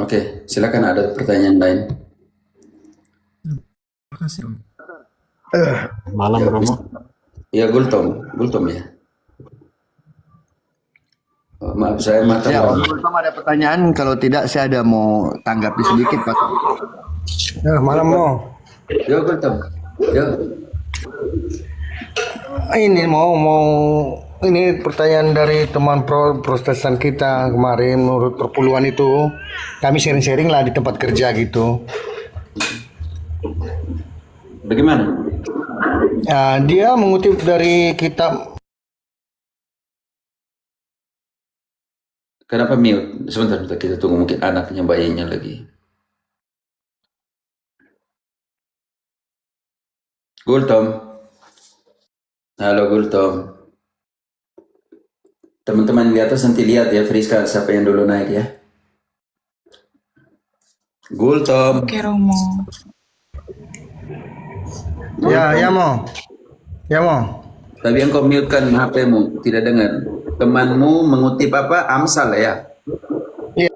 Oke, silakan ada pertanyaan lain. Terima kasih Om. Malam Ya, Romo. ya Gultom, Gultom ya. Oh, maaf saya mata Ya, Om kurang. Gultom ada pertanyaan. Kalau tidak, saya ada mau tanggapi sedikit, Pak. Ya, malam mo. Yo Gultom, yo. Ini mau ini pertanyaan dari teman Protestan kita kemarin menurut perpuluhan itu kami sharing-sharing lah di tempat kerja gitu. Bagaimana? Ya, dia mengutip dari kitab. Kenapa mute? Sebentar, kita tunggu mungkin anaknya bayinya lagi. Gultom, halo Gultom. Teman-teman di atas nanti lihat ya Friska siapa yang dulu naik ya. Gultom. Oke, Romo. Ya mo. Ya mo. Tapi engkau mute-kan HP-mu, tidak dengar. Temanmu mengutip apa? Amsal ya. Iya.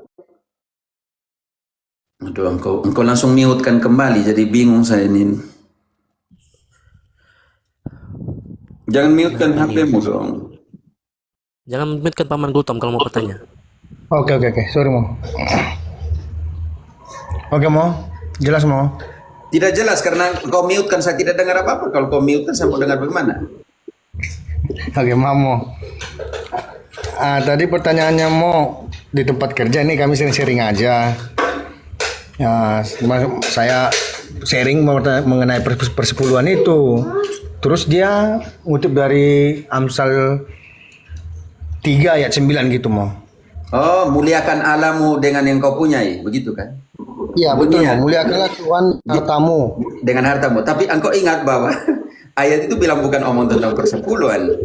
Aduh, engkau langsung mute-kan kembali, jadi bingung saya ini. Jangan mute-kan HP-mu dong. Jangan mute-kan Paman Gultom kalau mau bertanya. Oke. Sorry mo. Oke mo. Jelas mo. Tidak jelas karena engkau mute-kan saya tidak dengar apa-apa. Kalau kau mute-kan saya mau dengar bagaimana? Oke, Mamo. Tadi pertanyaannya mau di tempat kerja ini kami sharing-sharing aja. Ya, saya sharing mengenai persepuluhan itu. Terus dia ngutip dari Amsal 3 ayat 9 gitu mau. Oh, muliakan Allahmu dengan yang kau punyai, begitu kan? Iya betul, Bunyinya muliakanlah Tuhan hartamu. dengan hartamu. Tapi engkau ingat bahwa ayat itu bilang bukan omong tentang persepuluhan.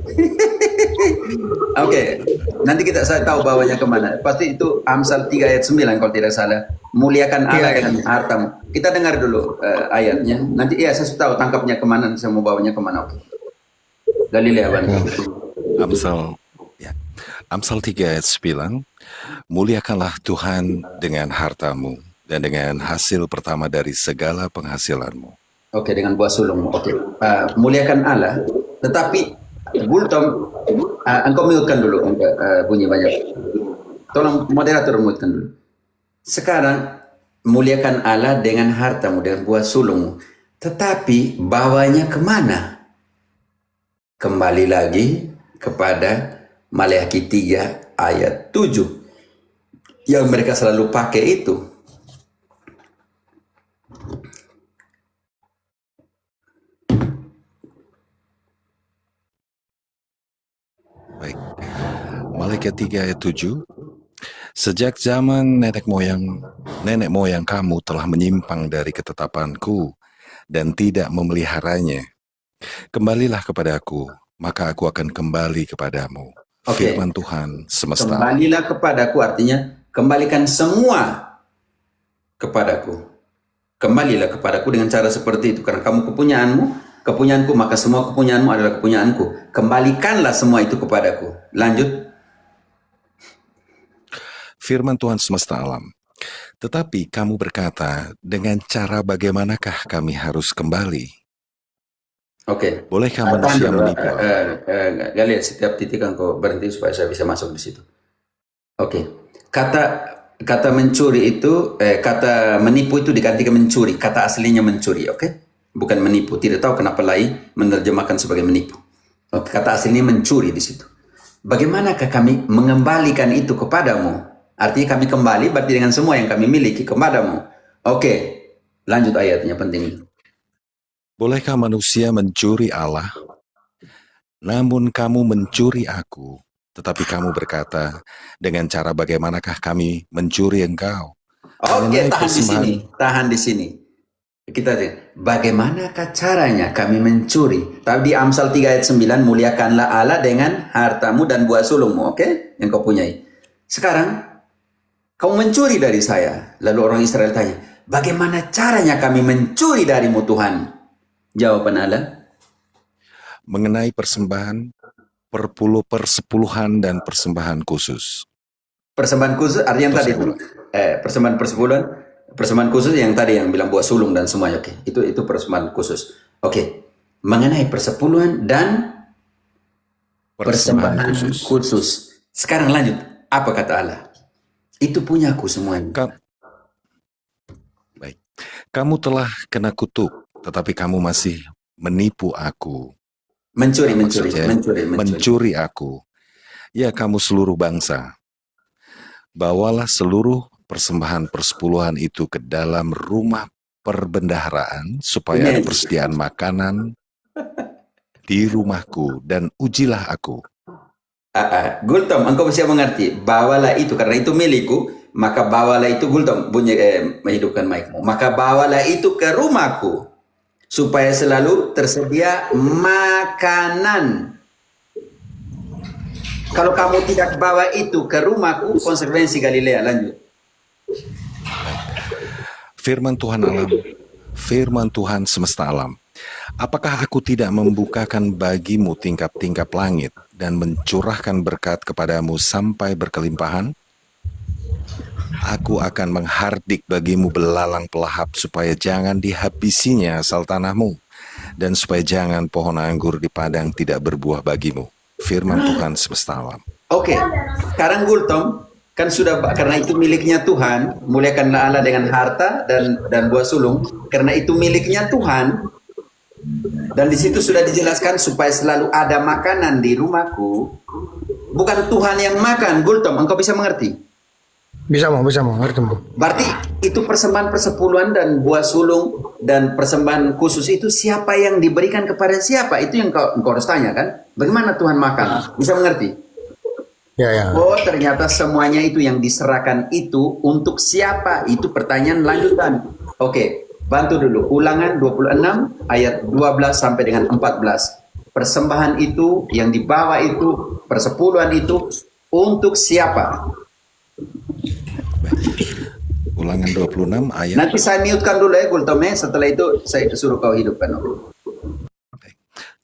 Oke, nanti saya tahu bawanya kemana. Pasti itu Amsal 3 ayat 9 kalau tidak salah. Muliakan Allah Iya. dengan hartamu. Kita dengar dulu ayatnya. Nanti saya sudah tahu tangkapnya kemana, saya mau bawanya kemana. Oke. Galilea Bang. Amsal ya. Amsal 3 ayat 9, muliakanlah Tuhan dengan hartamu dan dengan hasil pertama dari segala penghasilanmu. Oke, dengan buah sulungmu. Oke. Muliakan Allah, tetapi Gultom, engkau mute-kan dulu, bunyi banyak. Tolong moderator mute-kan dulu. Sekarang muliakan Allah dengan hartamu, dengan buah sulungmu. Tetapi bawanya kemana? Kembali lagi kepada Maleakhi 3 ayat 7 yang mereka selalu pakai itu. Baik. Maleakhi 3 ayat 7. Sejak zaman nenek moyang kamu telah menyimpang dari ketetapanku dan tidak memeliharanya. Kembalilah kepadaku, maka aku akan kembali kepadamu. Oke. Firman Tuhan semesta. Kembalilah kepadaku artinya kembalikan semua kepadaku. Kembalilah kepadaku dengan cara seperti itu. Karena kamu kepunyaanku, maka semua kepunyaanmu adalah kepunyaanku. Kembalikanlah semua itu kepadaku. Lanjut. Firman Tuhan semesta alam. Tetapi kamu berkata, dengan cara bagaimanakah kami harus kembali? Oke. Bolehkah manusia menipu? Gak lihat setiap titik engkau berhenti supaya saya bisa masuk di situ. Oke. Kata mencuri itu, kata menipu itu digantikan mencuri. Kata aslinya mencuri, oke? Bukan menipu. Tidak tahu kenapa Lai menerjemahkan sebagai menipu. Oke, kata aslinya mencuri di situ. Bagaimanakah kami mengembalikan itu kepadamu? Artinya kami kembali berarti dengan semua yang kami miliki kepadamu. Oke, lanjut ayatnya penting. Bolehkah manusia mencuri Allah? Namun kamu mencuri aku. Tetapi kamu berkata, dengan cara bagaimanakah kami mencuri engkau? Oke, tahan di sini. Kita lihat, bagaimanakah caranya kami mencuri? Tapi di Amsal 3 ayat 9, muliakanlah Allah dengan hartamu dan buah sulungmu, oke? Yang kau punyai. Sekarang, kau mencuri dari saya. Lalu orang Israel tanya, bagaimana caranya kami mencuri darimu Tuhan? Jawaban Allah, Mengenai persembahan, persepuluhan dan persembahan khusus. persembahan khusus artinya tadi itu. persembahan persepuluhan, persembahan khusus yang tadi yang bilang buat sulung dan semuanya. Oke, itu persembahan khusus. Oke, mengenai persepuluhan dan persembahan khusus. Sekarang lanjut, apa kata Allah? Itu punya aku semuanya. Baik. Kamu telah kena kutuk, tetapi kamu masih menipu aku. Mencuri aku. Ya kamu seluruh bangsa. Bawalah seluruh persembahan persepuluhan itu ke dalam rumah perbendaharaan supaya ada persediaan makanan di rumahku dan ujilah aku. Gultom, engkau bisa mengerti. Bawalah itu, karena itu milikku. Maka bawalah itu, Gultom, bunyi menghidupkan mic-mu. Maka bawalah itu ke rumahku supaya selalu tersedia makanan. Kalau kamu tidak bawa itu ke rumahku, konsekuensi Galilea. Lanjut. Firman Tuhan alam, firman Tuhan semesta alam. Apakah aku tidak membukakan bagimu tingkap-tingkap langit dan mencurahkan berkat kepadamu sampai berkelimpahan? Aku akan menghardik bagimu belalang pelahap supaya jangan dihabisinya asal tanahmu dan supaya jangan pohon anggur di padang tidak berbuah bagimu. Firman Tuhan semesta alam. Oke, sekarang Gultom kan sudah, karena itu miliknya Tuhan, muliakanlah Allah dengan harta dan buah sulung, karena itu miliknya Tuhan. Dan di situ sudah dijelaskan supaya selalu ada makanan di rumahku. Bukan Tuhan yang makan, Gultom, engkau bisa mengerti? Bisa mau, ngerti mau. Berarti itu persembahan persepuluhan dan buah sulung dan persembahan khusus itu siapa yang diberikan kepada siapa? Itu yang engkau harus tanya kan? Bagaimana Tuhan makan? Bisa mengerti? Ya. Oh, ternyata semuanya itu yang diserahkan itu untuk siapa? Itu pertanyaan lanjutan. Oke, bantu dulu. Ulangan 26 ayat 12 sampai dengan 14. Persembahan itu yang dibawa itu, persepuluhan itu untuk siapa? Ulangan 26 ayat. Nanti saya mute-kan dulu ya Gultom, setelah itu saya suruh kau hidupkan.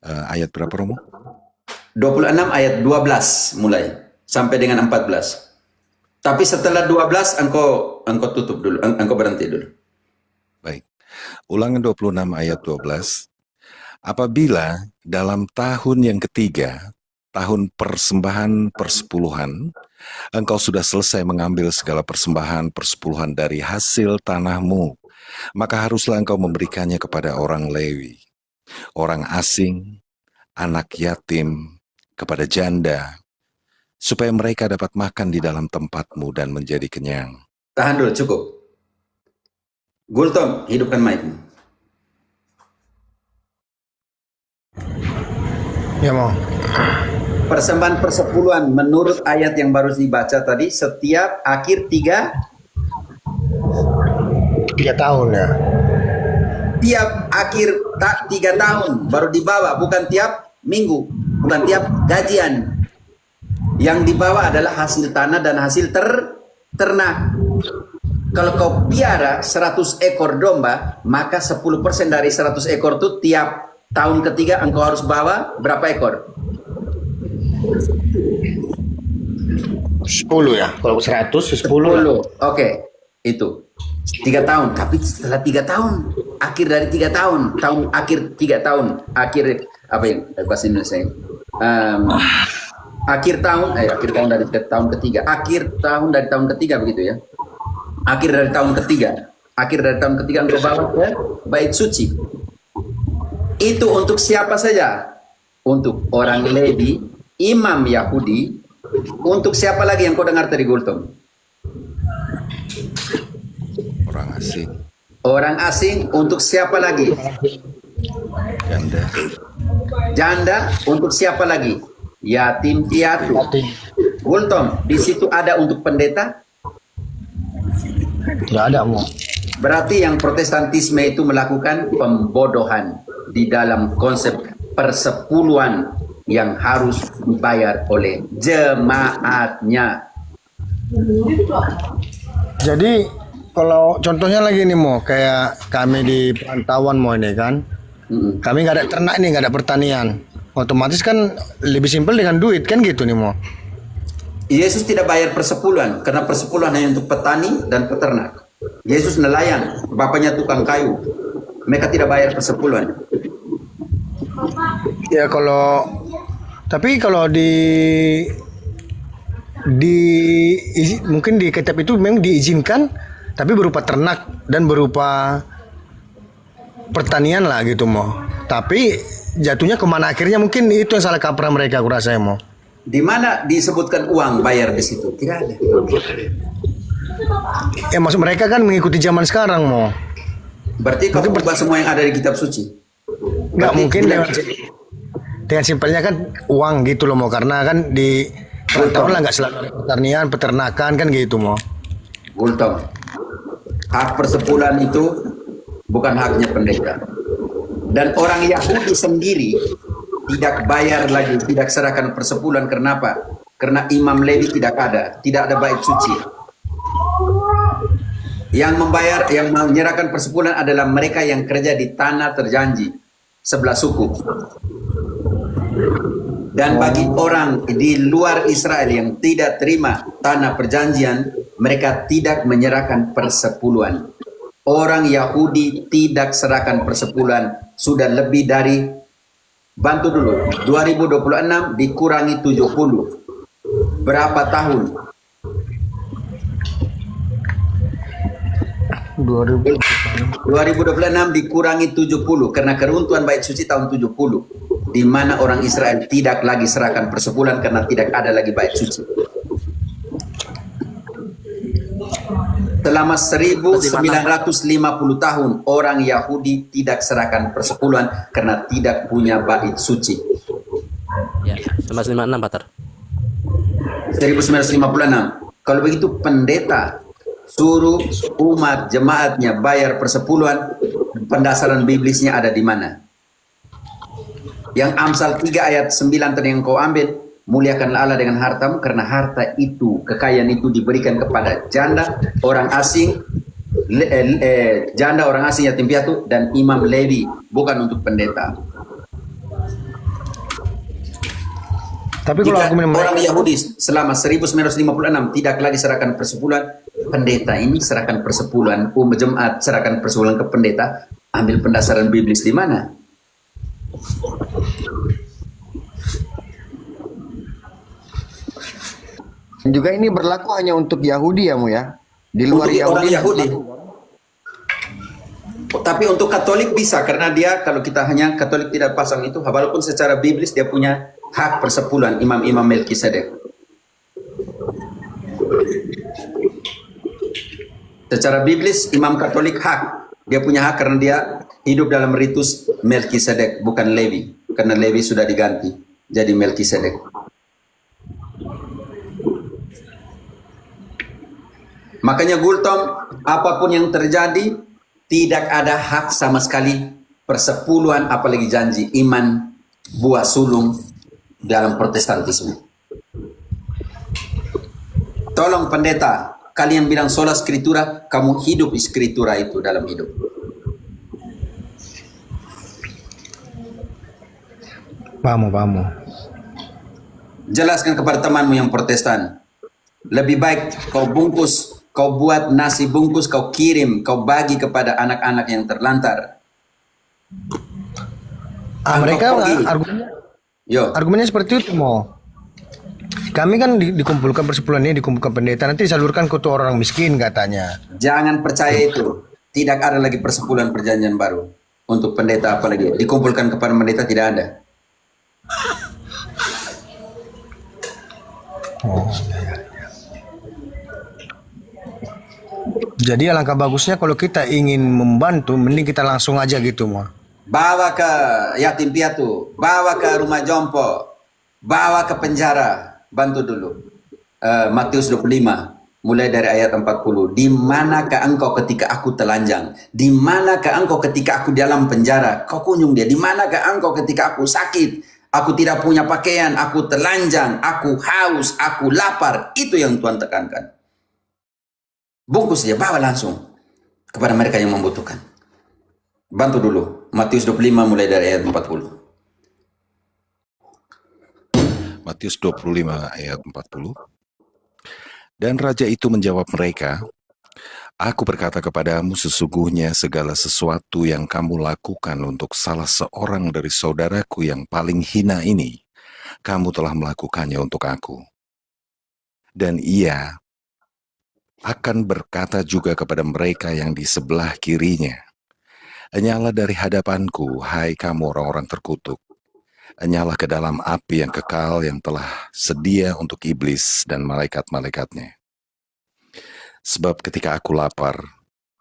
Ayat berapa Romo? 26 ayat 12 mulai sampai dengan 14. Tapi setelah 12 engkau tutup dulu, engkau berhenti dulu. Baik. Ulangan 26 ayat 12. Apabila dalam tahun yang ketiga, tahun persembahan persepuluhan, engkau sudah selesai mengambil segala persembahan persepuluhan dari hasil tanahmu, maka haruslah engkau memberikannya kepada orang Lewi, orang asing, anak yatim, kepada janda, supaya mereka dapat makan di dalam tempatmu dan menjadi kenyang. Tahan dulu, cukup. Gultom, hidupkan mic-mu. Ya mau. Persembahan persepuluhan menurut ayat yang baru dibaca tadi setiap akhir 3 tahun ya. Tiap akhir 3 tahun baru dibawa, bukan tiap minggu, bukan tiap gajian. Yang dibawa adalah hasil tanah dan hasil ternak. Kalau kau piara 100 ekor domba, maka 10% dari 100 ekor itu tiap tahun ketiga engkau harus bawa berapa ekor? 10 ya. Kalau 100 10. Oke, itu 3 tahun. Tapi setelah 3 tahun, akhir dari 3 tahun, akhir 3 tahun, akhir apa yang bahasa Indonesia? Akhir tahun dari tahun ketiga, akhir tahun dari tahun ketiga begitu ya. Akhir dari tahun ketiga engkau bawa ke bait suci. Itu untuk siapa saja? Untuk orang Lewi, imam Yahudi. Untuk siapa lagi yang kau dengar tadi Gultom? Orang asing. Orang asing. Untuk siapa lagi? Janda. Janda. Untuk siapa lagi? Yatim piatu. Gultom, di situ ada untuk pendeta? Tidak ada mau. Berarti yang Protestantisme itu melakukan pembodohan di dalam konsep persepuluhan yang harus dibayar oleh jemaatnya. Jadi kalau contohnya lagi nih mau kayak kami di perantauan mau ini kan, kami nggak ada ternak nih, nggak ada pertanian, otomatis kan lebih simpel dengan duit kan gitu nih mau. Yesus tidak bayar persepuluhan karena persepuluhan hanya untuk petani dan peternak. Yesus nelayan, bapaknya tukang kayu. Mereka tidak bayar persepuluhan. Ya tapi kalau mungkin di kitab itu memang diizinkan, tapi berupa ternak dan berupa pertanian lah gitu mau. Tapi jatuhnya kemana akhirnya, mungkin itu yang salah kaprah mereka, aku rasa mau. Di mana disebutkan uang bayar di situ? Tidak ada. Ya maksud mereka kan mengikuti zaman sekarang mau. Berarti kau ubah semua yang ada di kitab suci? Nggak Berarti mungkin tidak- dengan simpelnya kan uang gitu loh mau, karena kan di perantauan lah nggak selalu ada pertanian, peternakan kan gitu mau. Gultom. Hak persepuluhan itu bukan haknya pendeta. Dan orang Yahudi sendiri tidak bayar lagi, tidak serahkan persepuluhan. Kenapa? Karena Imam Levi tidak ada bait suci. Yang membayar, yang menyerahkan persepuluhan adalah mereka yang kerja di tanah terjanji, 11 suku. Dan bagi orang di luar Israel yang tidak terima tanah perjanjian, mereka tidak menyerahkan persepuluhan. Orang Yahudi tidak serahkan persepuluhan sudah lebih dari, bantu dulu, 2026 dikurangi 70. Berapa tahun? 2026 dikurangi 70 karena keruntuhan bait suci tahun 70, di mana orang Israel tidak lagi serahkan persepuluhan karena tidak ada lagi bait suci. Selama 1950 tahun orang Yahudi tidak serahkan persepuluhan karena tidak punya bait suci. Ya, 1956 Pater. 1956. Kalau begitu pendeta suruh umat jemaatnya bayar persepuluhan, pendasaran biblisnya ada di mana? Yang Amsal 3 ayat 9 tadi yang kau ambil, muliakanlah Allah dengan hartamu karena harta itu, kekayaan itu diberikan kepada janda, orang asing, janda, orang asing, yatim piatu, dan imam Levi, bukan untuk pendeta. Tapi kalau Jika argumen orang mereka, Yahudi selama 1956 tidak lagi serahkan persepuluhan, pendeta ini serahkan persepuluhan, jemaat serahkan persepuluhan ke pendeta, ambil pendasaran biblis di mana? Juga ini berlaku hanya untuk Yahudi ya Mu ya. Di luar Untuk orang Yahudi. Yahudi. Tapi untuk Katolik bisa, karena dia, kalau kita hanya Katolik tidak pasang itu, walaupun secara biblis dia punya hak persepuluhan, imam-imam Melkisedek. Secara biblis imam Katolik hak, dia punya hak karena dia hidup dalam ritus Melkisedek, bukan Levi, karena Levi sudah diganti jadi Melkisedek. Makanya Gultom, apapun yang terjadi, tidak ada hak sama sekali persepuluhan, apalagi janji iman, buah sulung dalam Protestantisme. Tolong pendeta, kalian bilang sola scriptura, kamu hidup di scriptura itu dalam hidup. Paham. Jelaskan kepada temanmu yang Protestan. Lebih baik kau bungkus, kau buat nasi bungkus, kau kirim, kau bagi kepada anak-anak yang terlantar. mereka Angkau pergi. argumennya seperti itu mau. Kami kan dikumpulkan persepuluhan ini, dikumpulkan pendeta, nanti disalurkan ke orang miskin katanya. Jangan percaya itu. Tidak ada lagi persepuluhan perjanjian baru. Untuk pendeta apalagi. Dikumpulkan kepada pendeta tidak ada. Jadi alangkah bagusnya kalau kita ingin membantu, mending kita langsung aja gitu mau. Bawa ke yatim piatu. Bawa ke rumah jompo. Bawa ke penjara. Bantu dulu. Matius 25. Mulai dari ayat 40. Di manakah engkau ketika aku telanjang? Di manakah engkau ketika aku dalam penjara? Kau kunjung dia. Di manakah engkau ketika aku sakit? Aku tidak punya pakaian. Aku telanjang. Aku haus. Aku lapar. Itu yang Tuhan tekankan. Bungkus dia. Bawa langsung kepada mereka yang membutuhkan. Bantu dulu. Matius 25 mulai dari ayat 40. Matius 25 ayat 40. Dan raja itu menjawab mereka, Aku berkata kepadamu sesungguhnya segala sesuatu yang kamu lakukan untuk salah seorang dari saudaraku yang paling hina ini, kamu telah melakukannya untuk aku. Dan ia akan berkata juga kepada mereka yang di sebelah kirinya, Enyalah dari hadapanku, hai kamu orang-orang terkutuk. Enyalah ke dalam api yang kekal yang telah sedia untuk iblis dan malaikat-malaikatnya. Sebab ketika aku lapar,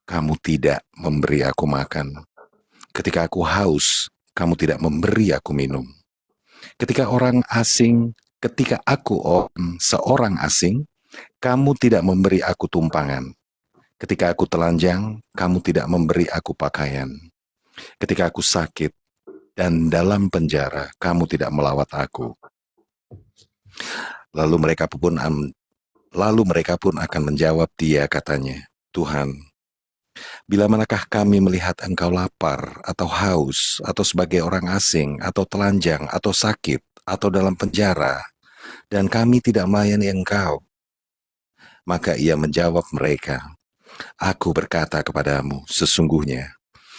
kamu tidak memberi aku makan. Ketika aku haus, kamu tidak memberi aku minum. Ketika aku seorang asing, kamu tidak memberi aku tumpangan. Ketika aku telanjang, kamu tidak memberi aku pakaian. Ketika aku sakit dan dalam penjara, kamu tidak melawat aku. Lalu mereka pun akan menjawab dia, katanya, Tuhan, bila manakah kami melihat engkau lapar, atau haus, atau sebagai orang asing, atau telanjang, atau sakit, atau dalam penjara, dan kami tidak melayani engkau? Maka ia menjawab mereka, Aku berkata kepadamu, sesungguhnya,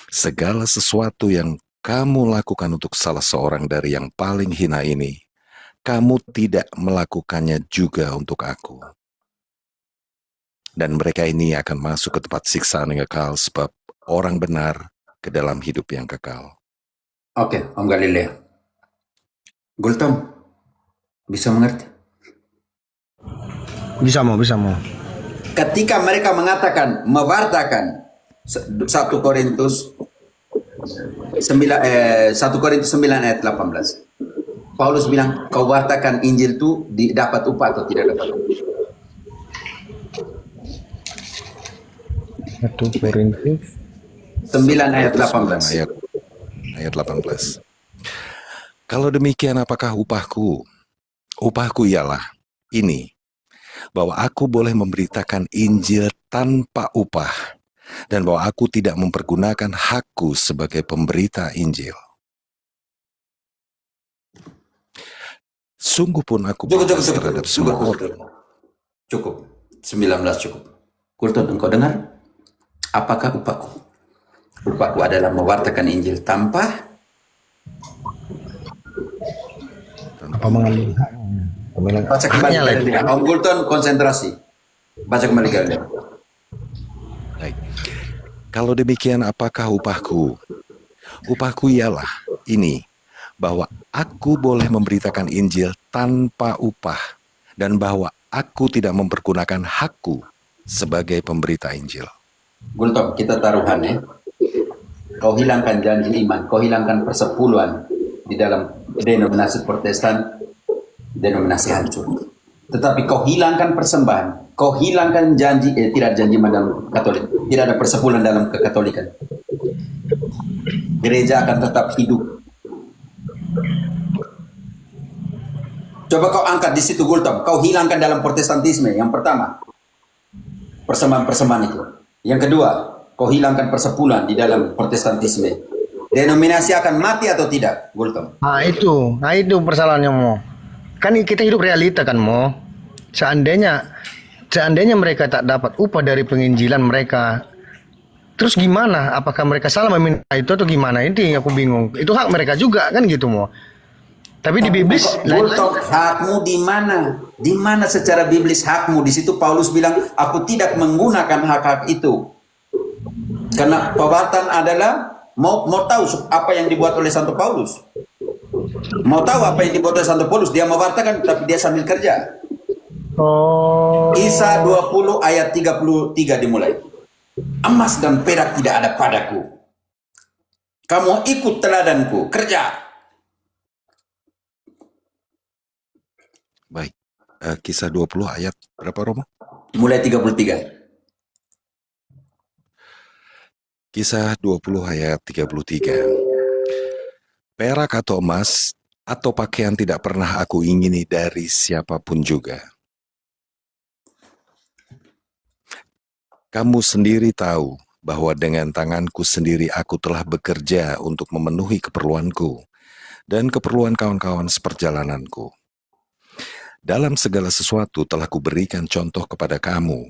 segala sesuatu yang kamu lakukan untuk salah seorang dari yang paling hina ini, kamu tidak melakukannya juga untuk aku. Dan mereka ini akan masuk ke tempat siksaan yang kekal, sebab orang benar ke dalam hidup yang kekal. Oke, Om Galileo. Gultom, bisa mengerti? Bisa mau. Ketika mereka mewartakan 1 Korintus 9 ayat 18. Paulus bilang, kau wartakan Injil itu dapat upah atau tidak dapat upah? 1 Korintus 9 ayat 18. Ayat 18. Kalau demikian apakah upahku? Upahku ialah ini, bahwa aku boleh memberitakan Injil tanpa upah, dan bahwa aku tidak mempergunakan hakku sebagai pemberita Injil. Sungguh pun aku bebas terhadap semua orang. Cukup. 19 cukup. Kulton, engkau dengar? Apakah upahku? Upahku adalah mewartakan Injil tanpa apa mengambil baca kembali. Om Gulton, konsentrasi. Baca kembali kalian. Baik. Kalau demikian apakah upahku? Upahku ialah ini, bahwa aku boleh memberitakan Injil tanpa upah, dan bahwa aku tidak mempergunakan hakku sebagai pemberita Injil. Gultom, kita taruhan ya. Kau hilangkan janji iman, kau hilangkan persepuluhan di dalam denominasi Protestan, denominasi hancur. Tetapi kau hilangkan persembahan, kau hilangkan janji, tidak janji iman dalam Katolik, tidak ada persepuluhan dalam kekatolikan. Gereja akan tetap hidup. Coba kau angkat di situ Gultom, kau hilangkan dalam Protestantisme yang pertama, persembahan-persembahan itu. Yang kedua, kau hilangkan persepuluhan di dalam Protestantisme. Denominasi akan mati atau tidak, Gultom? Nah itu persoalannya Mo. Kan kita hidup realita kan Mo. Seandainya mereka tak dapat upah dari penginjilan mereka, terus gimana? Apakah mereka salah meminta itu atau gimana? Ini aku bingung. Itu hak mereka juga kan gitu Mo. Tapi di biblis Gultom, hakmu di mana? Di mana secara biblis hakmu? Di situ Paulus bilang, aku tidak menggunakan hak-hak itu. Karena pewartaan adalah mau tahu apa yang dibuat oleh Santo Paulus. Mau tahu apa yang dibuat oleh Santo Paulus, dia mewartakan tapi dia sambil kerja. Kisah 20 ayat 33 dimulai. Emas dan perak tidak ada padaku. Kamu ikut teladanku, kerja. Baik. Kisah 20 ayat berapa, Romo? Mulai 33. Kisah 20 ayat 33. Perak atau emas atau pakaian tidak pernah aku ingini dari siapapun juga. Kamu sendiri tahu bahwa dengan tanganku sendiri aku telah bekerja untuk memenuhi keperluanku dan keperluan kawan-kawan seperjalananku. dalam segala sesuatu telah kuberikan contoh kepada kamu,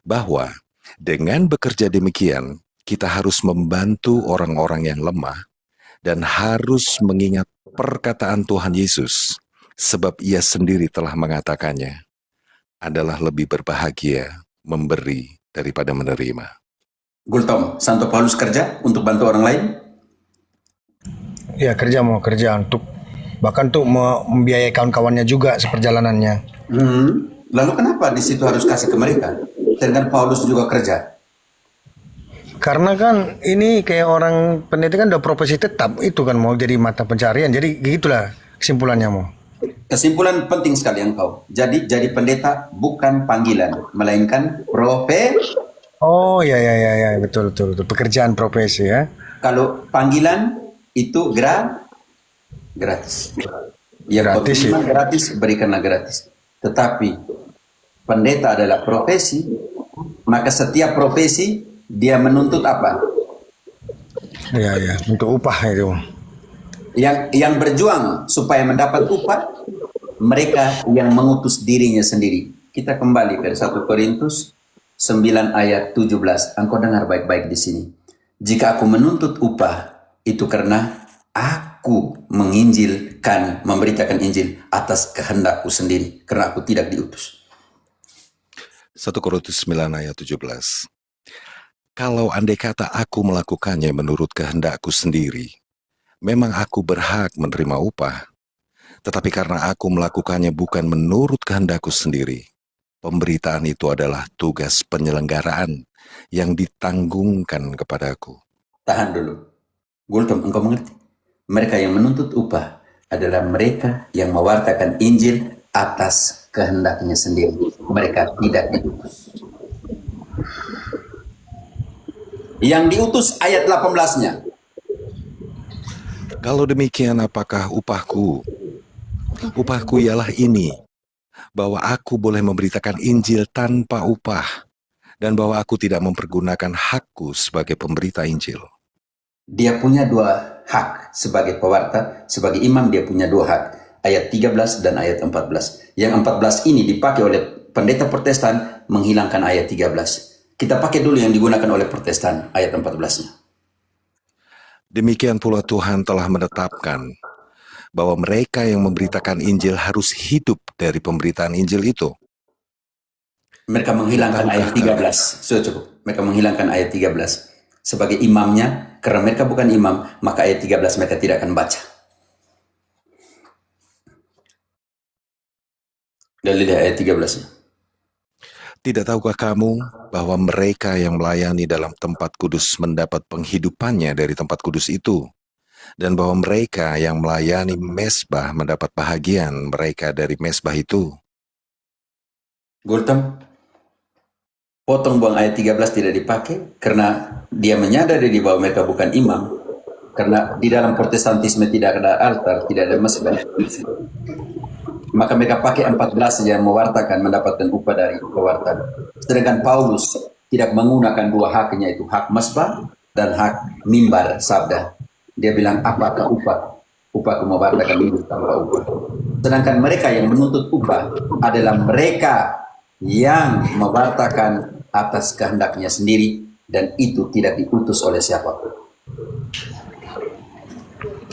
bahwa dengan bekerja demikian, kita harus membantu orang-orang yang lemah dan harus mengingat perkataan Tuhan Yesus, sebab ia sendiri telah mengatakannya, adalah lebih berbahagia memberi daripada menerima. Gultom, Santo Paulus kerja untuk bantu orang lain? Ya kerja untuk bahkan tuh membiayai kawan-kawannya juga seperjalanannya. Lalu kenapa di situ harus kasih ke mereka? Sedangkan Paulus juga kerja. Karena kan ini kayak orang pendeta kan udah profesi tetap, itu kan mau jadi mata pencarian. Jadi gitulah kesimpulannya mau. Kesimpulan penting sekali engkau. Jadi pendeta bukan panggilan, melainkan Oh ya betul. Pekerjaan profesi ya. Kalau panggilan itu gratis. Ya, Gratis, kalau gratis, berikanlah gratis. Tetapi pendeta adalah profesi, maka setiap profesi dia menuntut apa? Ya, untuk upah itu. Yang berjuang supaya mendapat upah, mereka yang mengutus dirinya sendiri. Kita kembali ke 1 Korintus 9 ayat 17. Engkau dengar baik-baik di sini. Jika aku menuntut upah, itu karena aku memberitakan Injil atas kehendakku sendiri, karena aku tidak diutus. 1 Korintus 9 ayat 17. Kalau andai kata aku melakukannya menurut kehendakku sendiri, memang aku berhak menerima upah. Tetapi karena aku melakukannya bukan menurut kehendakku sendiri, pemberitaan itu adalah tugas penyelenggaraan yang ditanggungkan kepadaku. Tahan dulu. Gultom, engkau mengerti? Mereka yang menuntut upah adalah mereka yang mewartakan Injil atas kehendaknya sendiri. Mereka tidak diutus. Yang diutus ayat 18-nya. Kalau demikian apakah upahku? Upahku ialah ini, bahwa aku boleh memberitakan Injil tanpa upah, dan bahwa aku tidak mempergunakan hakku sebagai pemberita Injil. Dia punya dua hak sebagai pewarta, sebagai imam dia punya dua hak. Ayat 13 dan ayat 14. Yang 14 ini dipakai oleh pendeta Protestan menghilangkan ayat 13. Kita pakai dulu yang digunakan oleh Protestan, ayat 14-nya. Demikian pula Tuhan telah menetapkan bahwa mereka yang memberitakan Injil harus hidup dari pemberitaan Injil itu. Mereka menghilangkan ayat 13. Sudah cukup. Mereka menghilangkan ayat 13. Sebagai imamnya, karena mereka bukan imam, maka ayat 13 mereka tidak akan baca. Dalilnya ayat 13-nya. Tidak tahukah kamu bahwa mereka yang melayani dalam tempat kudus mendapat penghidupannya dari tempat kudus itu, dan bahwa mereka yang melayani mesbah mendapat bahagian mereka dari mesbah itu? Gultom, potong buang ayat 13 tidak dipakai karena dia menyadari bahwa mereka bukan imam, karena di dalam Protestantisme tidak ada altar, tidak ada mesbah. Maka mereka pakai 14 yang mewartakan mendapatkan upah dari pewartaan. Sedangkan Paulus tidak menggunakan dua haknya, itu hak mesbah dan hak mimbar sabda. Dia bilang, apakah upah? Upahku mewartakan Injil tanpa upah. Sedangkan mereka yang menuntut upah adalah mereka yang mewartakan atas kehendaknya sendiri, dan itu tidak diutus oleh siapapun.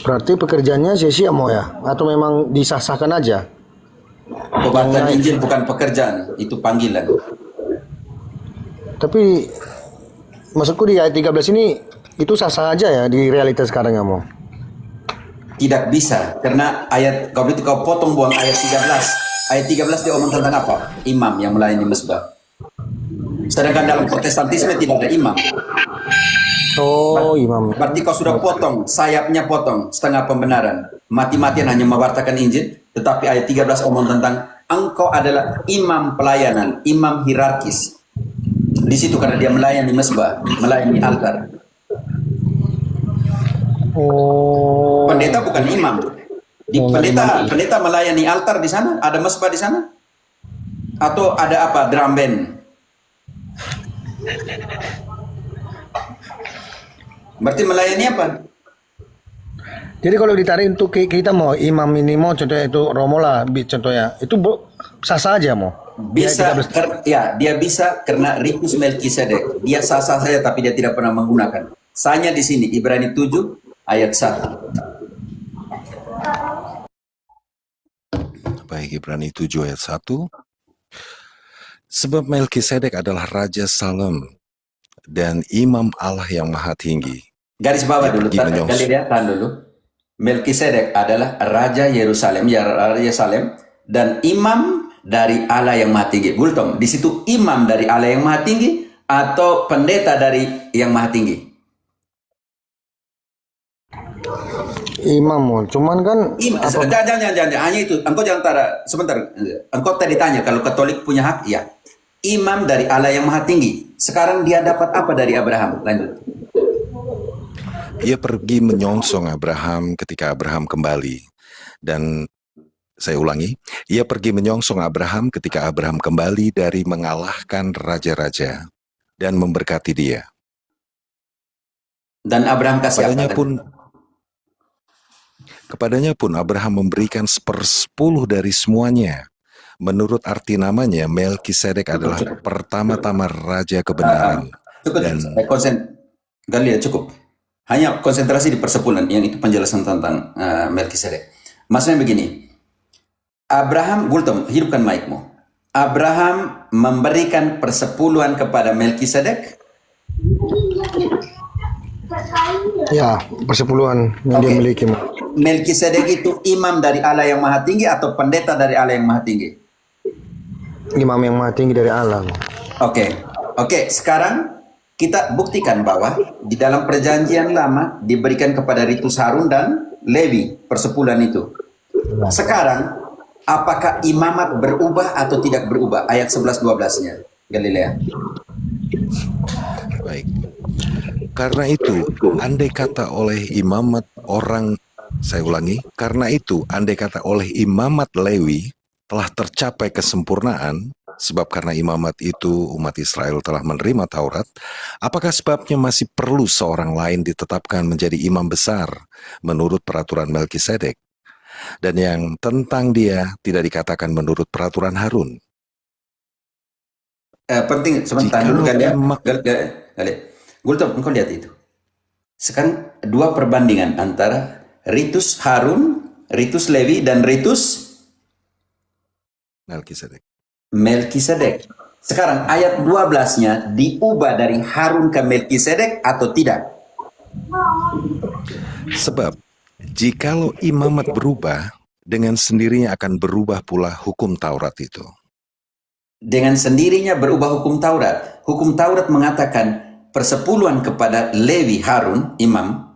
Berarti pekerjaannya sia-sia mau ya? Atau memang disah-sahkan aja? Pewartaan Injil bukan pekerjaan, itu panggilan. Tapi maksudku di ayat 13 ini itu sah-sah aja ya di realitas sekarang ya mau? Tidak bisa, karena kau potong buang ayat 13. Ayat 13 dia omong tentang apa? Imam yang melayani mesbah. Sedangkan dalam Protestantisme tidak ada imam. Oh, imam. Berarti kau sudah potong, sayapnya potong, setengah pembenaran. Mati-matian hanya mewartakan Injil, tetapi ayat 13 omong tentang engkau adalah imam pelayanan, imam hierarkis. Di situ karena dia melayani mesbah, melayani altar. Oh. Pendeta bukan imam. Pendeta melayani altar di sana, ada mesbah di sana? Atau ada apa? Drum band. Di Jadi kalau ditarik untuk kita mau imam ini mau contohnya itu Romo lah, contohnya itu sah saja mau. Bisa, dia bisa karena ritus Melkisedek. Dia sah-sah saja tapi dia tidak pernah menggunakan. Sahnya di sini Ibrani 7 ayat 1. Baik, Ibrani 7 ayat 1. Sebab Melkisedek adalah Raja Salem dan Imam Allah yang Maha Tinggi. Garis bawah dulu, kali dia tahan dulu. Melkisedek adalah Raja Yerusalem, ya Raja Salem, dan Imam dari Allah yang Maha Tinggi. Gultom, di situ imam dari Allah yang Maha Tinggi atau pendeta dari yang Maha Tinggi? Imam, cuman kan jangan hanya itu. Engkau jangan sebentar. Engkau tadi tanya kalau Katolik punya hak, ya. Imam dari Allah yang Maha Tinggi. Sekarang dia dapat apa dari Abraham? Lanjut. Ia pergi menyongsong Abraham ketika Abraham kembali. Dan saya ulangi, ia pergi menyongsong Abraham ketika Abraham kembali dari mengalahkan raja-raja dan memberkati dia. Dan Abraham kasih apa? Kepadanya pun Abraham memberikan 1/10 dari semuanya. Menurut arti namanya, Melkisedek adalah pertama-tama raja kebenaran. Cukup. Hanya konsentrasi di persepuluhan, yang itu penjelasan tentang Melkisedek. Maksudnya begini, Abraham, Gultom, hidupkan mic-mu. Abraham memberikan persepuluhan kepada Melkisedek. Ya, persepuluhan yang dia miliki. Melkisedek itu imam dari Allah yang Maha Tinggi atau pendeta dari Allah yang Maha Tinggi? Imam yang Maha Tinggi dari Allah. Oke. Sekarang kita buktikan bahwa di dalam perjanjian lama diberikan kepada ritus Harun dan Lewi persepuluhan itu. Sekarang apakah imamat berubah atau tidak berubah? Ayat 11-12-nya Galilea. Baik. Karena itu, andai kata oleh imamat oleh imamat Lewi telah tercapai kesempurnaan, sebab karena imamat itu umat Israel telah menerima Taurat, apakah sebabnya masih perlu seorang lain ditetapkan menjadi imam besar menurut peraturan Melkisedek? Dan yang tentang dia tidak dikatakan menurut peraturan Harun. Penting sebentar dulu kalian. Gultom, engkau lihat itu. Sekarang dua perbandingan antara ritus Harun, ritus Lewi, dan ritus Melkisedek. Sekarang ayat 12-nya diubah dari Harun ke Melkisedek atau tidak? Sebab jikalau imamat berubah, dengan sendirinya akan berubah pula hukum Taurat itu. Dengan sendirinya berubah hukum Taurat. Hukum Taurat mengatakan persepuluhan kepada Lewi Harun, imam.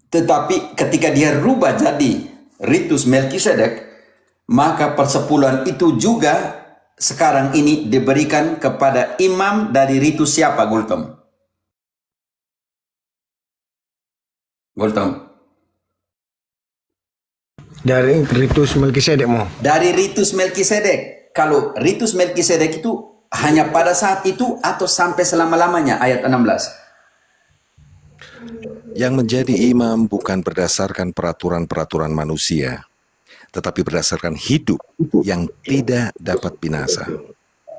Tetapi ketika dia rubah jadi ritus Melkisedek, maka persepuluhan itu juga sekarang ini diberikan kepada imam dari ritus siapa, Gultom? Dari ritus Melkisedek mau. Dari ritus Melkisedek. Kalau ritus Melkisedek itu hanya pada saat itu atau sampai selama-lamanya, ayat 16. Yang menjadi imam bukan berdasarkan peraturan-peraturan manusia, tetapi berdasarkan hidup yang tidak dapat binasa.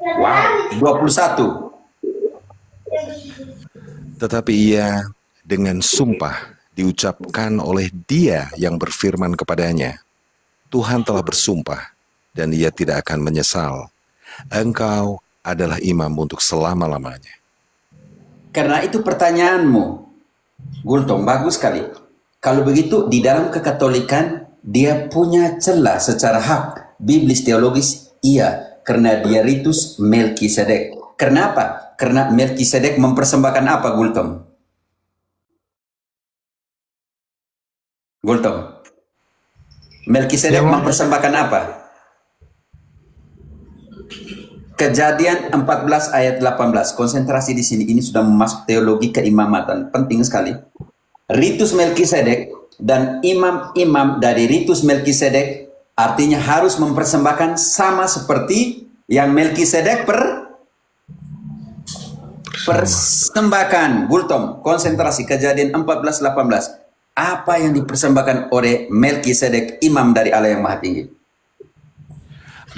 Wow, 21. Tetapi ia dengan sumpah diucapkan oleh dia yang berfirman kepadanya, Tuhan telah bersumpah dan ia tidak akan menyesal. Engkau adalah imam untuk selama-lamanya. Karena itu pertanyaanmu, Gultom, bagus sekali. Kalau begitu di dalam kekatolikan dia punya celah secara hak biblis teologis, iya, karena dia ritus Melkisedek. Kenapa? Karena Melkisedek mempersembahkan apa, Gultom? Melkisedek mempersembahkan apa? Kejadian 14 ayat 18. Konsentrasi di sini. Ini sudah masuk teologi keimamatan. Penting sekali. Ritus Melkisedek dan imam-imam dari ritus Melkisedek artinya harus mempersembahkan sama seperti yang Melkisedek persembahkan. Gultom, konsentrasi. Kejadian 14-18. Apa yang dipersembahkan oleh Melkisedek, imam dari Allah yang Maha Tinggi?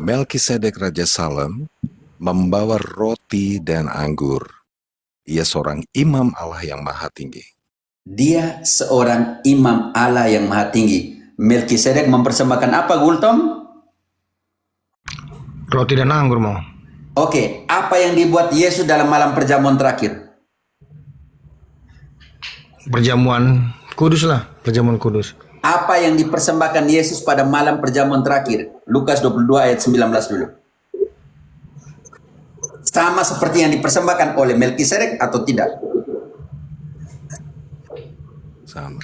Melkisedek Raja Salem membawa roti dan anggur. Ia seorang imam Allah yang Maha Tinggi. Dia seorang imam Allah yang Maha Tinggi. Melkisedek mempersembahkan apa, Gultom? Roti dan anggur mau. Oke, apa yang dibuat Yesus dalam malam perjamuan terakhir? Perjamuan kudus lah, perjamuan kudus. Apa yang dipersembahkan Yesus pada malam perjamuan terakhir? Lukas 22 ayat 19 dulu. Sama seperti yang dipersembahkan oleh Melkisedek atau tidak? Sama.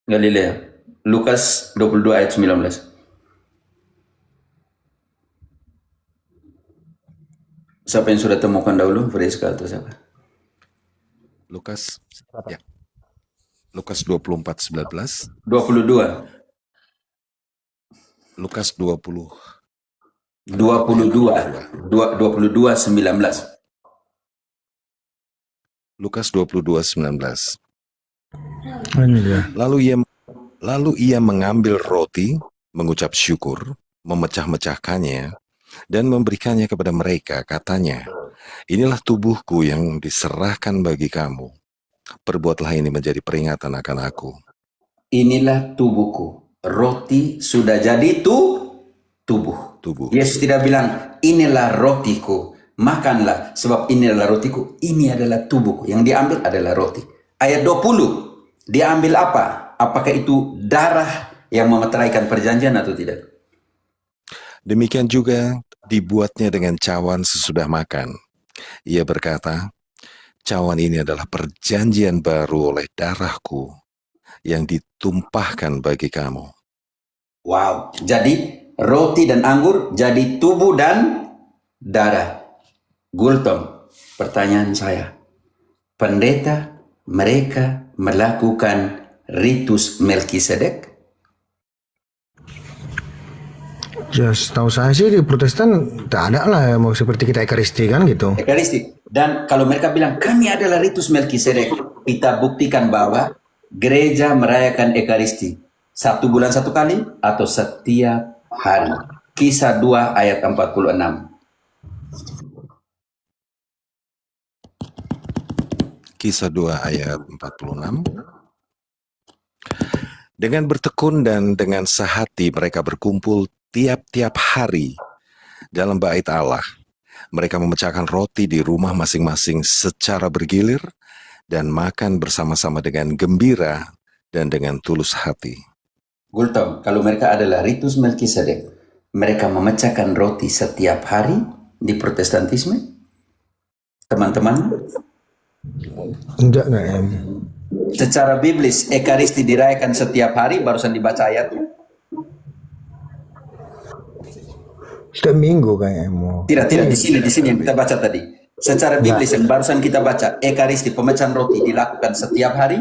Galilea. Lukas 22 ayat 19. Siapa yang sudah temukan dahulu? Friska atau siapa? Lukas, ya. Lukas 24:19. 22. Lukas 20. 22:19. Lukas 22:19. Ini dia. Lalu ia mengambil roti, mengucap syukur, memecah-mecahkannya, dan memberikannya kepada mereka. Katanya, inilah tubuhku yang diserahkan bagi kamu. Perbuatlah ini menjadi peringatan akan aku. Inilah tubuhku. Roti sudah jadi tubuh. Tubuh. Yesus tidak bilang, inilah rotiku, makanlah, sebab inilah rotiku. Ini adalah tubuhku. Yang diambil adalah roti. Ayat 20, diambil apa? Apakah itu darah yang memeteraikan perjanjian atau tidak? Demikian juga dibuatnya dengan cawan sesudah makan. Ia berkata, cawan ini adalah perjanjian baru oleh darahku yang ditumpahkan bagi kamu. Wow, jadi roti dan anggur jadi tubuh dan darah. Gultom, pertanyaan saya. Pendeta mereka melakukan ritus Melkisedek? Ya, setahu saya sih di Protestan tak ada lah mau seperti kita Ekaristi kan gitu. Ekaristi. Dan kalau mereka bilang kami adalah ritus Melkisedek, kita buktikan bahwa gereja merayakan Ekaristi 1 bulan 1 kali atau setiap hari. Kisah 2 ayat 46. Kisah 2 ayat 46. Dengan bertekun dan dengan sehati mereka berkumpul tiap-tiap hari dalam bait Allah. Mereka memecahkan roti di rumah masing-masing secara bergilir dan makan bersama-sama dengan gembira dan dengan tulus hati. Gultom, kalau mereka adalah ritus Melkisedek, mereka memecahkan roti setiap hari di Protestantisme? Teman-teman? Enggak em. Secara biblis, Ekaristi dirayakan setiap hari, barusan dibaca ayatnya. Setiap minggu kayaknya mau. Tidak, di sini yang kita baca tadi. Secara biblis yang barusan kita baca, Ekaristi, pemecahan roti dilakukan setiap hari.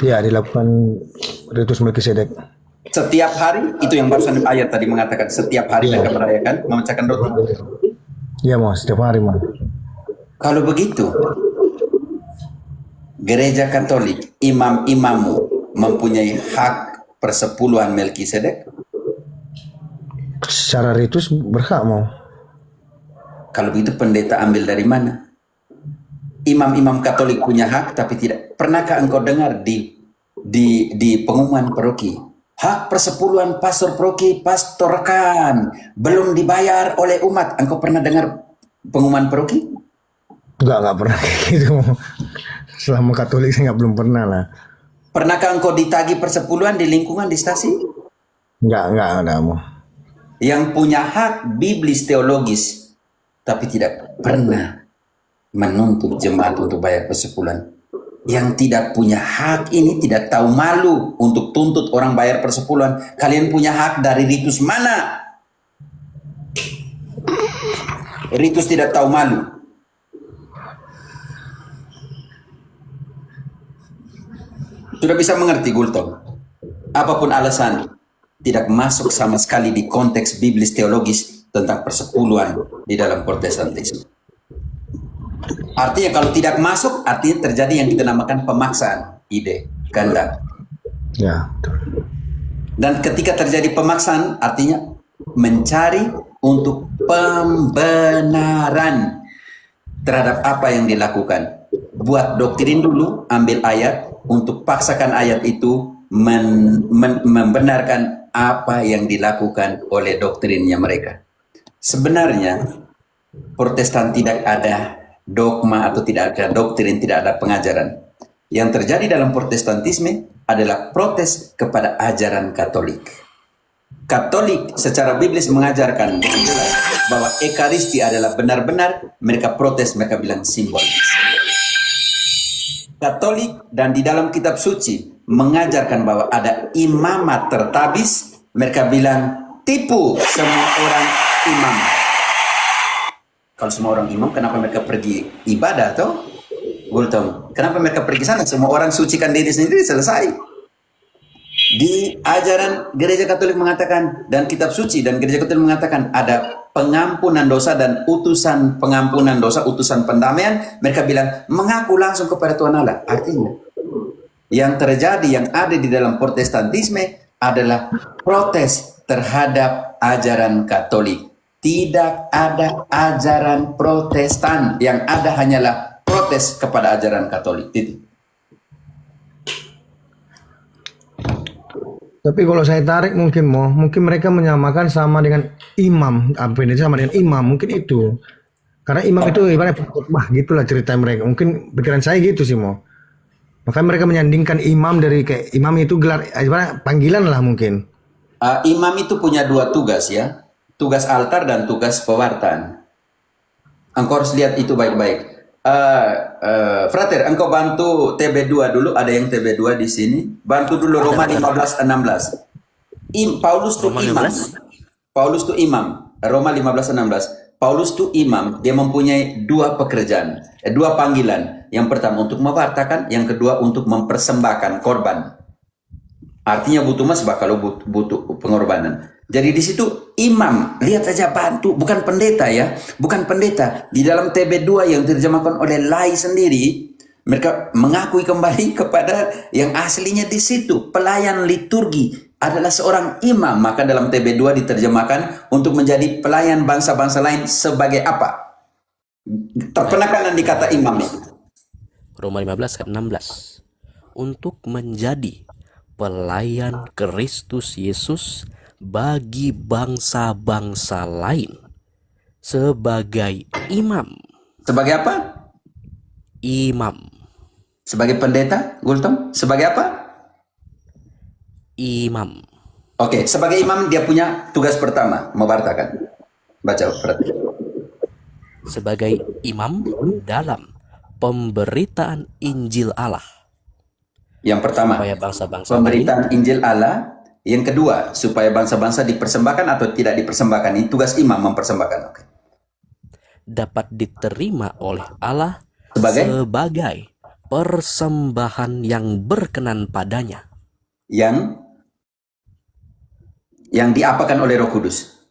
Ya, dilakukan ritus Melkisedek. Setiap hari, itu yang barusan ayat tadi mengatakan, setiap hari mereka merayakan, memecahkan roti. Ya mau setiap hari mau. Kalau begitu, gereja Katolik, imam-imammu mempunyai hak persepuluhan Melkisedek? Secara ritus berhak mau. Kalau begitu pendeta ambil dari mana? Imam-imam Katolik punya hak, tapi tidak. Pernahkah engkau dengar di pengumuman paroki, hak persepuluhan pastor paroki, pastorkan, belum dibayar oleh umat? Engkau pernah dengar pengumuman paroki? Enggak pernah kayak gitu. Selama Katolik saya belum pernah lah. Pernahkah engkau ditagih persepuluhan di lingkungan, di stasi? Enggak ada mau. Yang punya hak biblis teologis, tapi tidak pernah menuntut jemaat untuk bayar persepuluhan. Yang tidak punya hak ini tidak tahu malu untuk tuntut orang bayar persepuluhan. Kalian punya hak dari ritus mana? Ritus tidak tahu malu. Sudah bisa mengerti, Gultom? Apapun alasan, tidak masuk sama sekali di konteks biblis teologis tentang persepuluhan di dalam Protestantisme. Artinya kalau tidak masuk, artinya terjadi yang kita namakan pemaksaan ide, kehendak. Ya. Dan ketika terjadi pemaksaan, artinya mencari untuk pembenaran terhadap apa yang dilakukan. Buat doktrin dulu, ambil ayat, untuk paksakan ayat itu membenarkan apa yang dilakukan oleh doktrinnya mereka. Sebenarnya, Protestan tidak ada dogma atau tidak ada doktrin, tidak ada pengajaran. Yang terjadi dalam Protestantisme adalah protes kepada ajaran Katolik. Katolik secara biblis mengajarkan dengan jelas bahwa Ekaristi adalah benar-benar, mereka protes, mereka bilang simbolis. Katolik dan di dalam kitab suci mengajarkan bahwa ada imamat tertabis, mereka bilang tipu semua orang imam. Kalau semua orang imam, kenapa mereka pergi ibadah toh? Gultom, kenapa mereka pergi sana? Semua orang sucikan diri sendiri, selesai. Di ajaran gereja Katolik mengatakan, dan kitab suci dan gereja Katolik mengatakan ada pengampunan dosa dan utusan pengampunan dosa, utusan pendamaian. Mereka bilang mengaku langsung kepada Tuhan Allah. Artinya yang terjadi, yang ada di dalam Protestantisme adalah protes terhadap ajaran Katolik. Tidak ada ajaran Protestan, yang ada hanyalah protes kepada ajaran Katolik. Titik. Tapi kalau saya tarik mungkin mereka menyamakan sama dengan imam, apa ini sama dengan imam, mungkin itu. Karena imam itu ibaratnya khotbah gitulah cerita mereka. Mungkin pikiran saya gitu sih Makanya mereka menyandingkan imam dari kayak imam itu gelar ibaratnya panggilan lah mungkin. Imam itu punya dua tugas ya. Tugas altar dan tugas pewartaan. Engkau harus lihat itu baik-baik. Frater, engkau bantu TB2 dulu, ada yang TB2 di sini. Bantu dulu Roma 15:16. Paulus tuh imam. Paulus tuh imam. Roma 15:16. Paulus tuh imam, dia mempunyai dua pekerjaan, dua panggilan. Yang pertama untuk mewartakan, yang kedua untuk mempersembahkan korban. Artinya butuh masbah kalau butuh pengorbanan. Jadi di situ imam, lihat saja bantu, bukan pendeta ya, bukan pendeta. Di dalam TB2 yang diterjemahkan oleh Lai sendiri, mereka mengakui kembali kepada yang aslinya di situ. Pelayan liturgi adalah seorang imam, maka dalam TB2 diterjemahkan untuk menjadi pelayan bangsa-bangsa lain sebagai apa? Penekanan di kata imam itu. Roma 15:16. Untuk menjadi pelayan Kristus Yesus bagi bangsa-bangsa lain sebagai imam. Sebagai apa? Imam. Sebagai pendeta, Gultom? Sebagai apa? Imam. Oke, sebagai imam dia punya tugas pertama, mewartakan. Baca, perhatikan. Sebagai imam dalam pemberitaan Injil Allah. Yang pertama, Supaya bangsa-bangsa pemberitaan Injil Allah. Yang kedua, supaya bangsa-bangsa dipersembahkan atau tidak dipersembahkan. Ini tugas imam mempersembahkan. Oke. dapat diterima oleh Allah Sebagai persembahan yang berkenan padanya. Yang diapakan oleh Roh Kudus.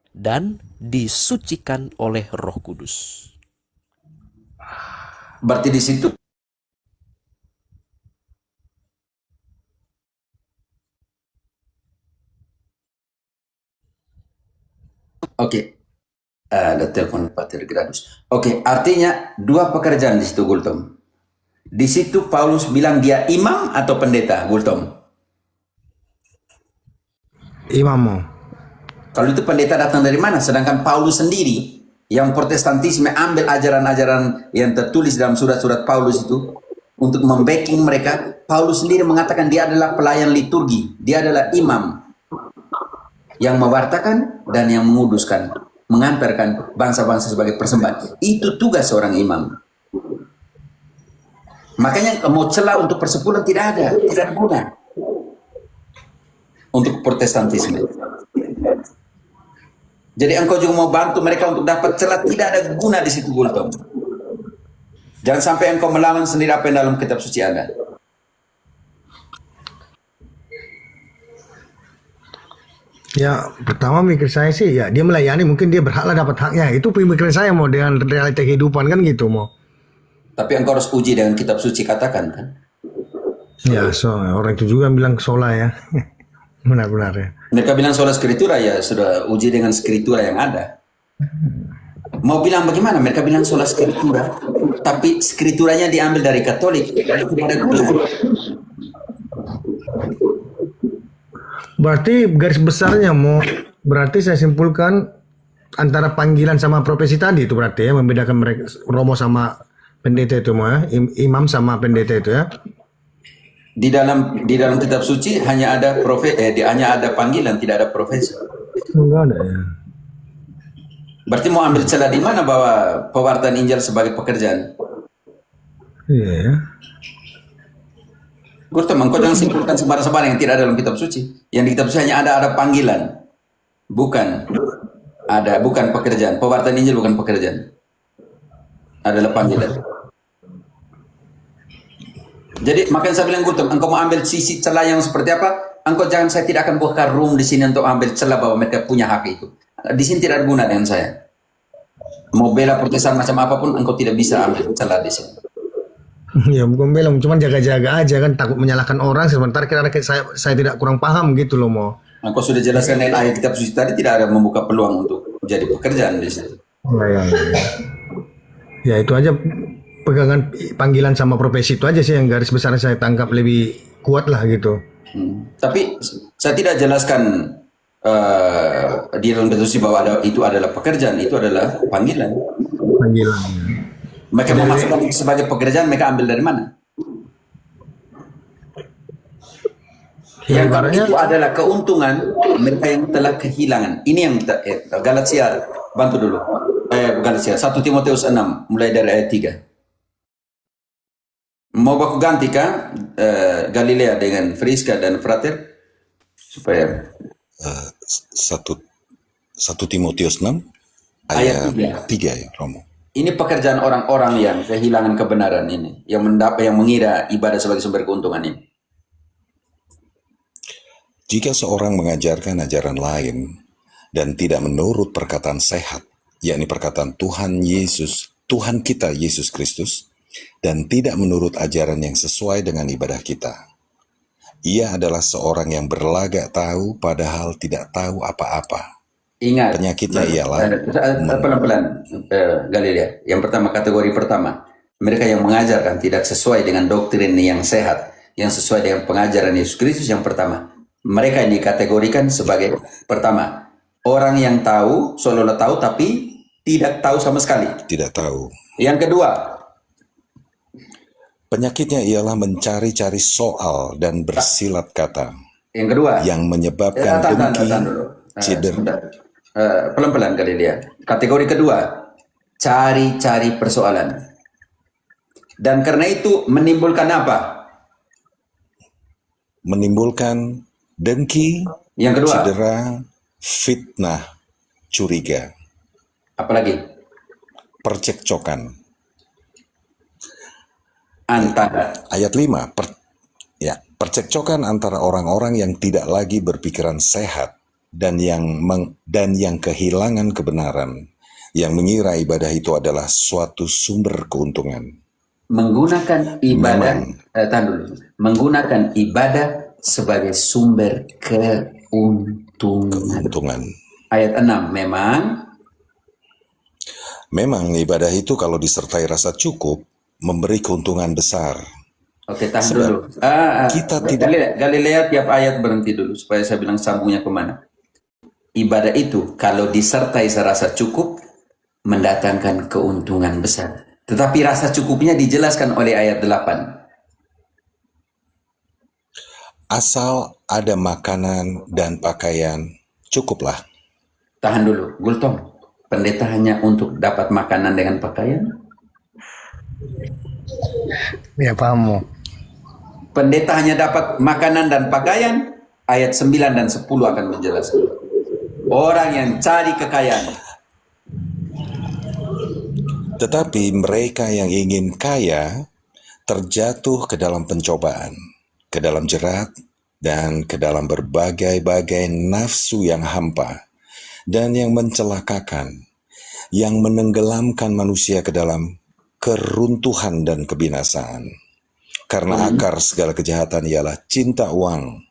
Dan disucikan oleh Roh Kudus. Berarti di situ Oke. Ada telepon Pater Gradus. Oke, artinya dua pekerjaan di situ, Gultom. Di situ Paulus bilang dia imam atau pendeta, Gultom? Imam. Kalau itu pendeta datang dari mana? Sedangkan Paulus sendiri yang Protestantisme ambil ajaran-ajaran yang tertulis dalam surat-surat Paulus itu untuk membacking mereka. Paulus sendiri mengatakan dia adalah pelayan liturgi, dia adalah imam yang mewartakan dan yang menguduskan, mengantarkan bangsa-bangsa sebagai persembahan. Itu tugas seorang imam. Makanya mau celah untuk persepuluhan tidak ada guna untuk Protestantisme. Jadi engkau juga mau bantu mereka untuk dapat celah, tidak ada guna di situ, Gultom. Jangan sampai engkau melawan sendiri apa yang dalam kitab suci ada. Ya, pertama mikir saya sih, ya dia melayani, mungkin dia berhaklah dapat haknya. Itu pemikiran saya mau dengan realita kehidupan kan gitu mau. Tapi engkau harus uji dengan kitab suci katakan kan. Ya, orang itu juga bilang sola ya. Benar-benar ya. Mereka bilang sola skritura, ya sudah uji dengan skritura yang ada. Mau bilang bagaimana? Mereka bilang sola skritura, tapi skrituranya diambil dari Katolik. Tidak ada guna. Berarti garis besarnya berarti saya simpulkan antara panggilan sama profesi tadi itu berarti ya, membedakan mereka romo sama pendeta itu ya, imam sama pendeta itu ya. Di dalam kitab suci hanya ada hanya ada panggilan, tidak ada profesi. Enggak ada ya. Berarti mau ambil celah di mana bahwa pewartaan Injil sebagai pekerjaan? Iya ya. Gurtom, engkau jangan simpulkan sembarang-sembarang yang tidak ada dalam kitab suci. Yang di kitab suci hanya ada panggilan, bukan pekerjaan. Pewartaan Injil bukan pekerjaan, adalah panggilan. Jadi makanya saya bilang Gurtom, engkau mau ambil sisi celah yang seperti apa? Engkau jangan, saya tidak akan buka room di sini untuk ambil celah bahwa mereka punya hak itu. Di sini tidak ada guna dengan saya. Mau bela Protestan macam apapun, engkau tidak bisa ambil celah di sini. Ya bukan belum, cuman jaga-jaga aja kan, takut menyalahkan orang sebentar kira saya tidak kurang paham gitu loh mau. Engkau sudah jelaskan dengan ayat kitab suci tadi, tidak ada membuka peluang untuk jadi pekerjaan di sini. Ya. Ya itu aja, pegangan panggilan sama profesi itu aja sih yang garis besar saya tangkap lebih kuat lah gitu. Tapi saya tidak jelaskan di dalam kitab suci bahwa itu adalah pekerjaan, itu adalah panggilan. Panggilan. Mereka memasukkan itu sebagai pekerjaan, mereka ambil dari mana? Yang itu adalah keuntungan mereka yang telah kehilangan. Ini yang Galatia, bantu dulu. Galatia 1 Timotius 6 mulai dari ayat 3. Mau aku ganti kah Galilea dengan Friska dan Frater supaya 1 Timotius 6 ayat 3 ya Romo. Ini pekerjaan orang-orang yang kehilangan kebenaran ini, yang mengira ibadah sebagai sumber keuntungan ini. Jika seorang mengajarkan ajaran lain dan tidak menurut perkataan sehat, yakni perkataan Tuhan kita Yesus Kristus, dan tidak menurut ajaran yang sesuai dengan ibadah kita, ia adalah seorang yang berlagak tahu padahal tidak tahu apa-apa. Ingat, penyakitnya ialah pelan-pelan Galilea. Yang pertama, kategori pertama, mereka yang mengajarkan tidak sesuai dengan doktrin yang sehat, yang sesuai dengan pengajaran Yesus Kristus. Yang pertama, mereka yang dikategorikan sebagai pertama, orang yang tahu, seolah-olah tahu tapi tidak tahu sama sekali. Tidak tahu. Yang kedua, penyakitnya ialah mencari-cari soal dan bersilat kata. Yang kedua, yang menyebabkan dengki, cedera. Pelan-pelan Galilea. Kategori kedua, cari-cari persoalan. Dan karena itu menimbulkan apa? Menimbulkan dengki, yang kedua, cedera, fitnah, curiga. Apalagi? Percekcokan. Antara. Ayat 5. Percekcokan antara orang-orang yang tidak lagi berpikiran sehat dan yang kehilangan kebenaran, yang mengira ibadah itu adalah suatu sumber keuntungan. Menggunakan ibadah, menggunakan ibadah sebagai sumber keuntungan. Ayat 6, memang ibadah itu kalau disertai rasa cukup memberi keuntungan besar. Oke, tahan dulu. Kita tidak. Galilea tiap ayat berhenti dulu supaya saya bilang sambungnya kemana. Ibadah itu kalau disertai rasa cukup mendatangkan keuntungan besar. Tetapi rasa cukupnya dijelaskan oleh ayat 8. Asal ada makanan dan pakaian, cukuplah. Tahan dulu, Gultom. Pendeta hanya untuk dapat makanan dengan pakaian? Ya paham. Pendeta hanya dapat makanan dan pakaian? Ayat 9 dan 10 akan menjelaskan. Orang yang cari kekayaan. Tetapi mereka yang ingin kaya terjatuh ke dalam pencobaan, ke dalam jerat, dan ke dalam berbagai-bagai nafsu yang hampa dan yang mencelakakan, yang menenggelamkan manusia ke dalam keruntuhan dan kebinasaan. Karena akar segala kejahatan ialah cinta uang.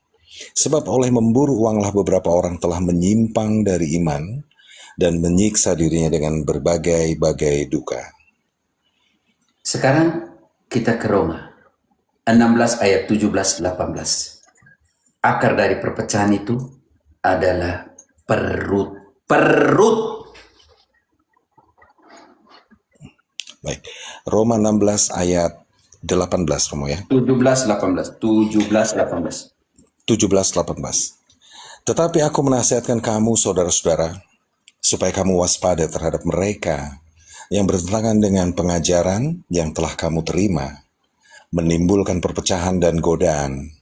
Sebab oleh memburu uanglah beberapa orang telah menyimpang dari iman dan menyiksa dirinya dengan berbagai-bagai duka. Sekarang kita ke Roma 16 ayat 17-18. Akar dari perpecahan itu adalah perut. Baik, Roma 16 ayat 18, Romo ya. 17-18. 17-18. Tetapi aku menasihatkan kamu, saudara-saudara, supaya kamu waspada terhadap mereka yang bertentangan dengan pengajaran yang telah kamu terima, menimbulkan perpecahan dan godaan.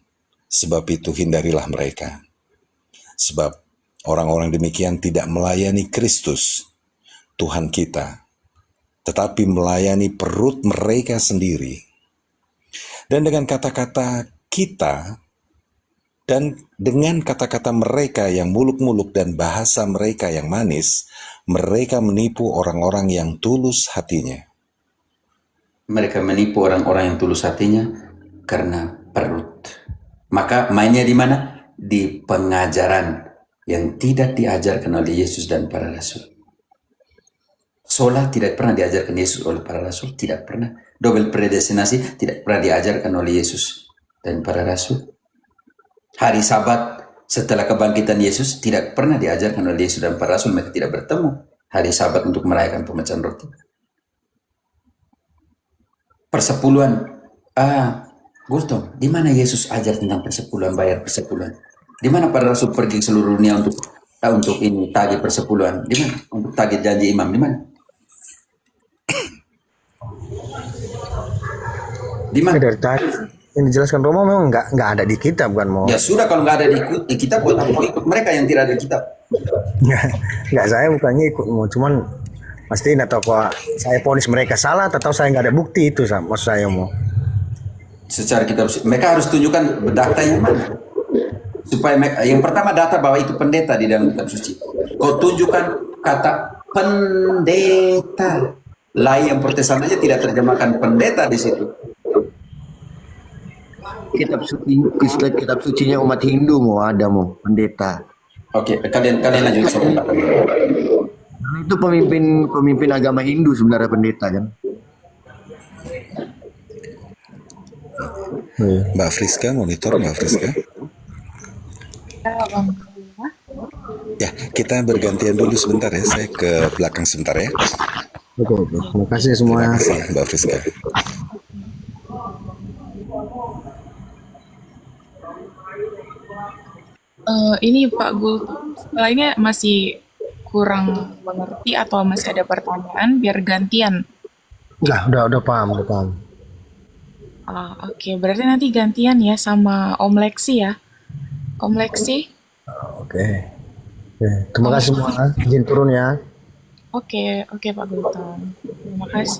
Sebab itu hindarilah mereka. Sebab orang-orang demikian tidak melayani Kristus, Tuhan kita, tetapi melayani perut mereka sendiri. Dan dengan kata-kata kita, dan dengan kata-kata mereka yang muluk-muluk dan bahasa mereka yang manis, mereka menipu orang-orang yang tulus hatinya. Mereka menipu orang-orang yang tulus hatinya karena perut. Maka mainnya di mana? Di pengajaran yang tidak diajarkan oleh Yesus dan para rasul. Sola tidak pernah diajarkan Yesus oleh para rasul, tidak pernah. Double predestinasi tidak pernah diajarkan oleh Yesus dan para rasul. Hari Sabat setelah kebangkitan Yesus tidak pernah diajarkan oleh Yesus dan para rasul. Mereka tidak bertemu hari Sabat untuk merayakan pemecahan roti. Persepuluhan. Gultom, di mana Yesus ajar tentang persepuluhan, bayar persepuluhan? Di mana para rasul pergi ke seluruh dunia untuk ini tagih persepuluhan? Di mana? Untuk tagih janji imam, di mana? Di mana? Dari tadi yang dijelaskan Roma memang nggak ada di kitab kan mau? Ya sudah, kalau nggak ada di kitab, buat apa ikut mereka yang tidak ada di kitab? Nggak, saya bukannya ikut mau, cuman pasti nggak tahu kok saya ponis mereka salah atau saya nggak ada bukti itu, maksud saya mau. Secara kitab mereka harus tunjukkan data yang mana, supaya yang pertama data bahwa itu pendeta di dalam kitab suci. Kau tunjukkan kata pendeta. Lain yang Protestan aja tidak terjemahkan pendeta di situ. Kitab sucinya umat Hindu mau ada mau pendeta. Oke, kalian lanjut. Itu pemimpin agama Hindu sebenarnya pendeta kan. Mbak Friska, monitor Mbak Friska. Ya, kita bergantian dulu sebentar ya. Saya ke belakang sebentar ya. Betul. Terima kasih semua. Terima kasih Mbak Friska. Ini Pak Gul, lainnya masih kurang mengerti atau masih ada pertanyaan biar gantian. Enggak, udah paham. Oke, berarti nanti gantian ya sama Om Lexi ya. Om Lexi. Oke. Terima kasih semua. Izin turun ya. Oke Pak Gultom. Terima kasih.